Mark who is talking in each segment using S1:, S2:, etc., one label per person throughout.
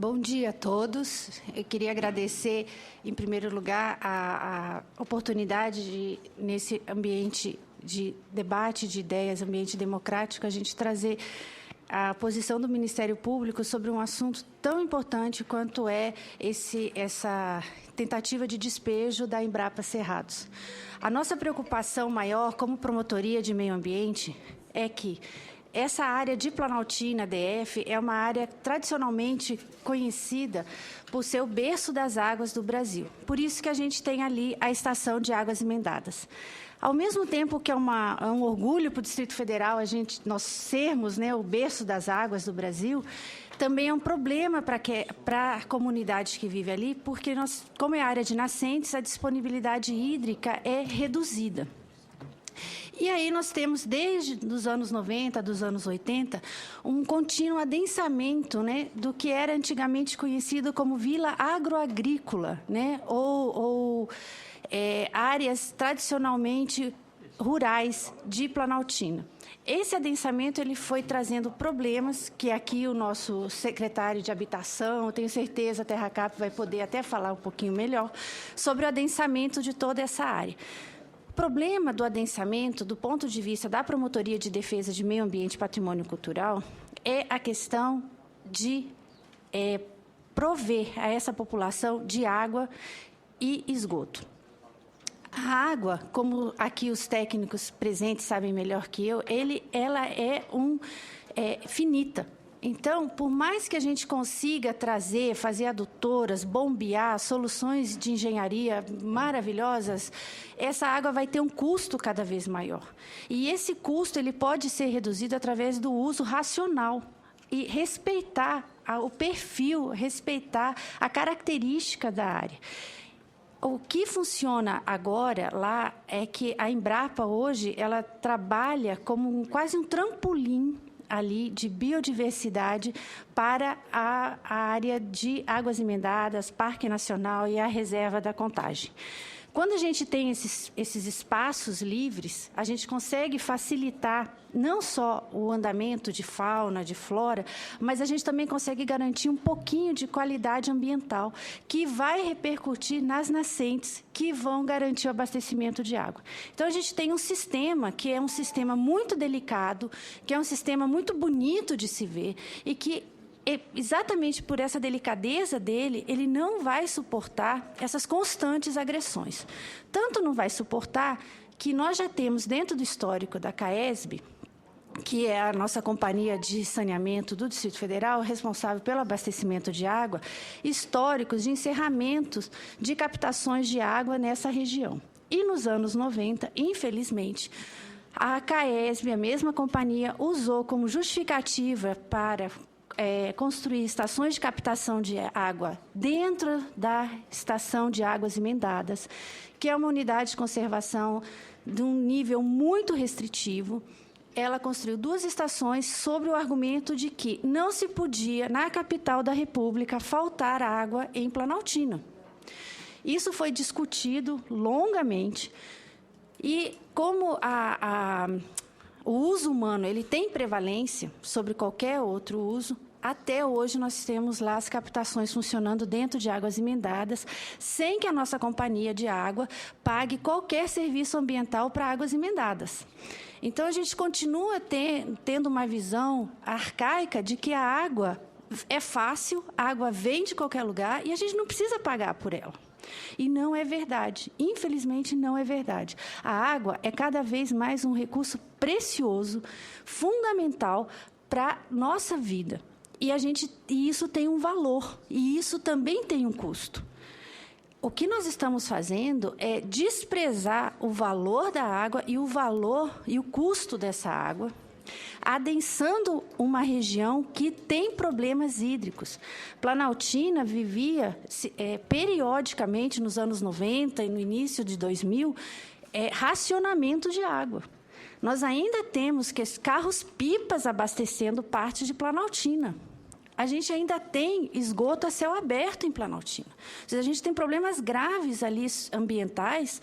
S1: Bom dia a todos. Eu queria agradecer, em primeiro lugar, a oportunidade nesse ambiente de debate de ideias, ambiente democrático, a gente trazer a posição do Ministério Público sobre um assunto tão importante quanto é essa tentativa de despejo da Embrapa Cerrados. A nossa preocupação maior, como promotoria de meio ambiente, é que essa área de Planaltina, DF, é uma área tradicionalmente conhecida por ser o berço das águas do Brasil. Por isso que a gente tem ali a Estação de Águas Emendadas. Ao mesmo tempo que é um orgulho para o Distrito Federal nós sermos, né, o berço das águas do Brasil, também é um problema para a comunidade que vive ali, porque como é área de nascentes, a disponibilidade hídrica é reduzida. E aí nós temos, desde os anos 90, dos anos 80, um contínuo adensamento, né, do que era antigamente conhecido como vila agroagrícola, né, ou áreas tradicionalmente rurais de Planaltina. Esse adensamento ele foi trazendo problemas que aqui o nosso secretário de Habitação, tenho certeza, a Terra Cap vai poder até falar um pouquinho melhor sobre o adensamento de toda essa área. O problema do adensamento, do ponto de vista da Promotoria de Defesa de Meio Ambiente e Patrimônio Cultural, é a questão de prover a essa população de água e esgoto. A água, como aqui os técnicos presentes sabem melhor que eu, ela é finita. Então, por mais que a gente consiga fazer adutoras, bombear, soluções de engenharia maravilhosas, essa água vai ter um custo cada vez maior. E esse custo ele pode ser reduzido através do uso racional e respeitar o perfil, respeitar a característica da área. O que funciona agora lá é que a Embrapa hoje ela trabalha como quase um trampolim ali de biodiversidade para a área de Águas Emendadas, Parque Nacional e a Reserva da Contagem. Quando a gente tem esses espaços livres, a gente consegue facilitar não só o andamento de fauna, de flora, mas a gente também consegue garantir um pouquinho de qualidade ambiental, que vai repercutir nas nascentes, que vão garantir o abastecimento de água. Então, a gente tem um sistema que é um sistema muito delicado, que é um sistema muito bonito de se ver e que, exatamente por essa delicadeza dele, ele não vai suportar essas constantes agressões. Tanto não vai suportar que nós já temos dentro do histórico da CAESB, que é a nossa companhia de saneamento do Distrito Federal, responsável pelo abastecimento de água, históricos de encerramentos de captações de água nessa região. E nos anos 90, infelizmente, a CAESB, a mesma companhia, usou como justificativa para construir estações de captação de água dentro da Estação de Águas Emendadas, que é uma unidade de conservação de um nível muito restritivo. Ela construiu 2 estações sobre o argumento de que não se podia, na capital da República, faltar água em Planaltina. Isso foi discutido longamente e como o uso humano ele tem prevalência sobre qualquer outro uso, até hoje nós temos lá as captações funcionando dentro de Águas Emendadas, sem que a nossa companhia de água pague qualquer serviço ambiental para Águas Emendadas. Então, a gente continua tendo uma visão arcaica de que a água é fácil, a água vem de qualquer lugar e a gente não precisa pagar por ela. E não é verdade. Infelizmente, não é verdade. A água é cada vez mais um recurso precioso, fundamental para a nossa vida. E isso tem um valor, e isso também tem um custo. O que nós estamos fazendo é desprezar o valor da água e o custo dessa água, adensando uma região que tem problemas hídricos. Planaltina vivia, periodicamente, nos anos 90 e no início de 2000, racionamento de água. Nós ainda temos carros-pipas abastecendo parte de Planaltina. A gente ainda tem esgoto a céu aberto em Planaltina. Ou seja, a gente tem problemas graves ali ambientais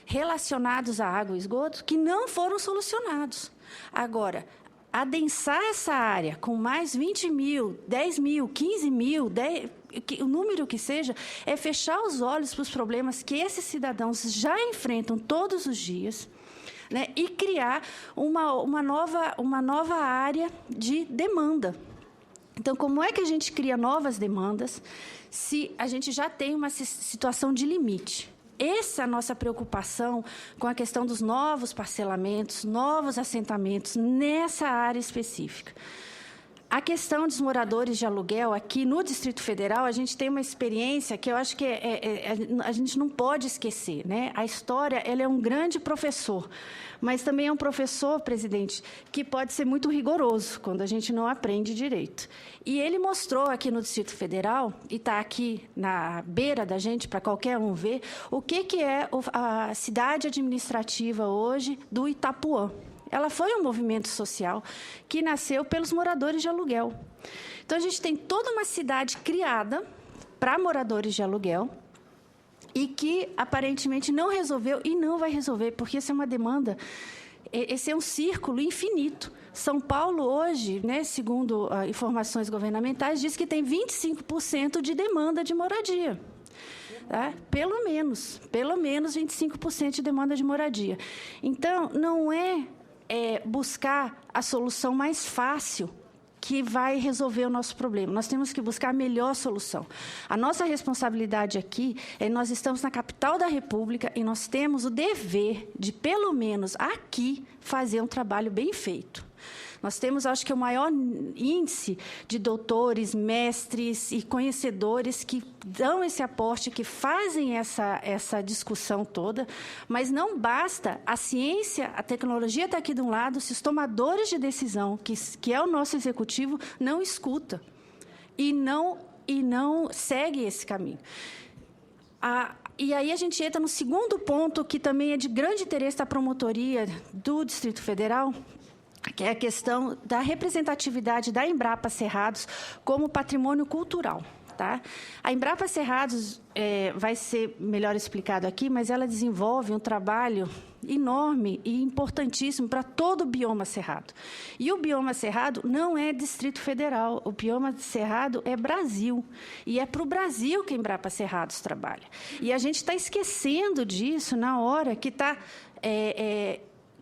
S1: relacionados à água e esgoto que não foram solucionados. Agora, adensar essa área com mais 20 mil, 10 mil, 15 mil, o número que seja, é fechar os olhos para os problemas que esses cidadãos já enfrentam todos os dias, né, e criar uma nova área de demanda. Então, como é que a gente cria novas demandas se a gente já tem uma situação de limite? Essa é a nossa preocupação com a questão dos novos parcelamentos, novos assentamentos nessa área específica. A questão dos moradores de aluguel, aqui no Distrito Federal, a gente tem uma experiência que eu acho que a gente não pode esquecer, né? A história, ela é um grande professor, mas também é um professor, presidente, que pode ser muito rigoroso quando a gente não aprende direito. E ele mostrou aqui no Distrito Federal, e está aqui na beira da gente, para qualquer um ver, o que é a cidade administrativa hoje do Itapuã. Ela foi um movimento social que nasceu pelos moradores de aluguel. Então, a gente tem toda uma cidade criada para moradores de aluguel e que, aparentemente, não resolveu e não vai resolver, porque essa é uma demanda, esse é um círculo infinito. São Paulo, hoje, né, segundo informações governamentais, diz que tem 25% de demanda de moradia. Tá? Pelo menos 25% de demanda de moradia. Então, não é buscar a solução mais fácil que vai resolver o nosso problema. Nós temos que buscar a melhor solução. A nossa responsabilidade aqui é nós estamos na capital da República e nós temos o dever de, pelo menos aqui, fazer um trabalho bem feito. Nós temos, acho que, o maior índice de doutores, mestres e conhecedores que dão esse aporte, que fazem essa discussão toda, mas não basta a ciência, a tecnologia está aqui de um lado, se os tomadores de decisão, que é o nosso executivo, não escuta e não segue esse caminho. E aí a gente entra no segundo ponto, que também é de grande interesse da promotoria do Distrito Federal, que é a questão da representatividade da Embrapa Cerrados como patrimônio cultural. Tá? A Embrapa Cerrados vai ser melhor explicado aqui, mas ela desenvolve um trabalho enorme e importantíssimo para todo o bioma cerrado. E o bioma cerrado não é Distrito Federal, o bioma cerrado é Brasil. E é para o Brasil que a Embrapa Cerrados trabalha. E a gente está esquecendo disso na hora que está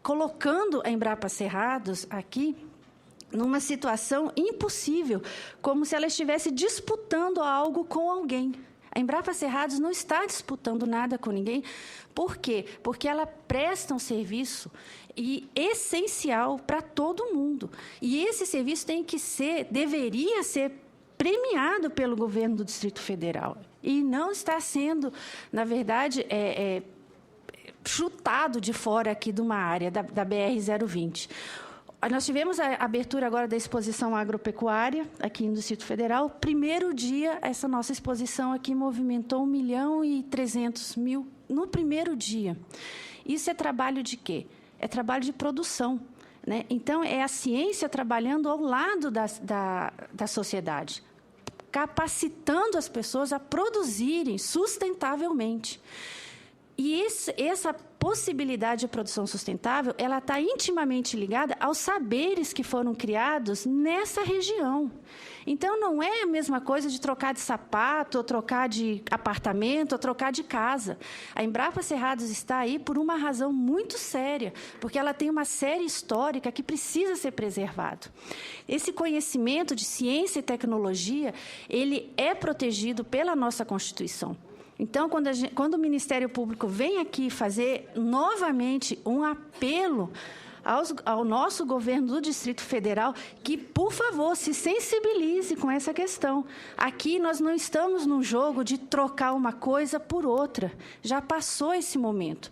S1: colocando a Embrapa Cerrados aqui numa situação impossível, como se ela estivesse disputando algo com alguém. A Embrapa Cerrados não está disputando nada com ninguém. Por quê? Porque ela presta um serviço essencial para todo mundo. E esse serviço deveria ser premiado pelo governo do Distrito Federal. E não está sendo, na verdade, chutado de fora aqui de uma área da BR-020. Nós tivemos a abertura agora da exposição agropecuária aqui no Distrito Federal. Primeiro dia, essa nossa exposição aqui movimentou 1.300.000 no primeiro dia. Isso é trabalho de quê? É trabalho de produção, né? Então, é a ciência trabalhando ao lado da sociedade, capacitando as pessoas a produzirem sustentavelmente. E essa possibilidade de produção sustentável, ela está intimamente ligada aos saberes que foram criados nessa região. Então, não é a mesma coisa de trocar de sapato, ou trocar de apartamento, ou trocar de casa. A Embrapa Cerrados está aí por uma razão muito séria, porque ela tem uma série histórica que precisa ser preservado. Esse conhecimento de ciência e tecnologia, ele é protegido pela nossa Constituição. Então, quando o Ministério Público vem aqui fazer novamente um apelo ao nosso governo do Distrito Federal, que, por favor, se sensibilize com essa questão. Aqui nós não estamos num jogo de trocar uma coisa por outra. Já passou esse momento.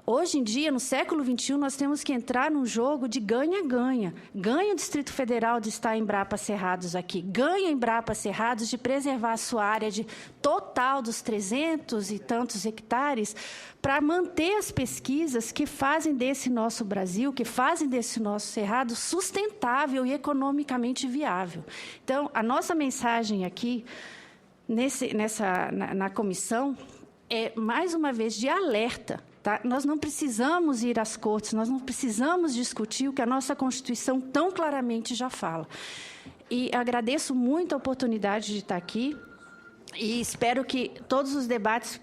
S1: Hoje em dia, no século XXI, nós temos que entrar num jogo de ganha-ganha. Ganha o Distrito Federal de estar em Embrapa Cerrados aqui. Ganha Embrapa Cerrados de preservar a sua área de total dos 300 e tantos hectares para manter as pesquisas que fazem desse nosso Brasil, que fazem desse nosso Cerrado sustentável e economicamente viável. Então, a nossa mensagem aqui, na comissão, é, mais uma vez, de alerta Tá? Nós não precisamos ir às cortes, nós não precisamos discutir o que a nossa Constituição tão claramente já fala. E agradeço muito a oportunidade de estar aqui e espero que todos os debates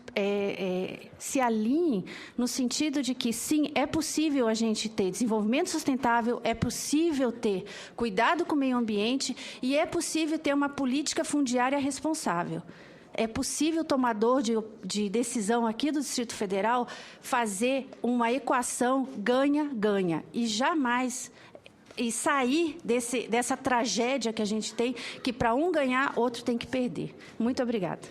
S1: se alinhem no sentido de que, sim, é possível a gente ter desenvolvimento sustentável, é possível ter cuidado com o meio ambiente e é possível ter uma política fundiária responsável. É possível o tomador de decisão aqui do Distrito Federal fazer uma equação ganha-ganha e jamais sair dessa tragédia que a gente tem, que para um ganhar, outro tem que perder. Muito obrigada.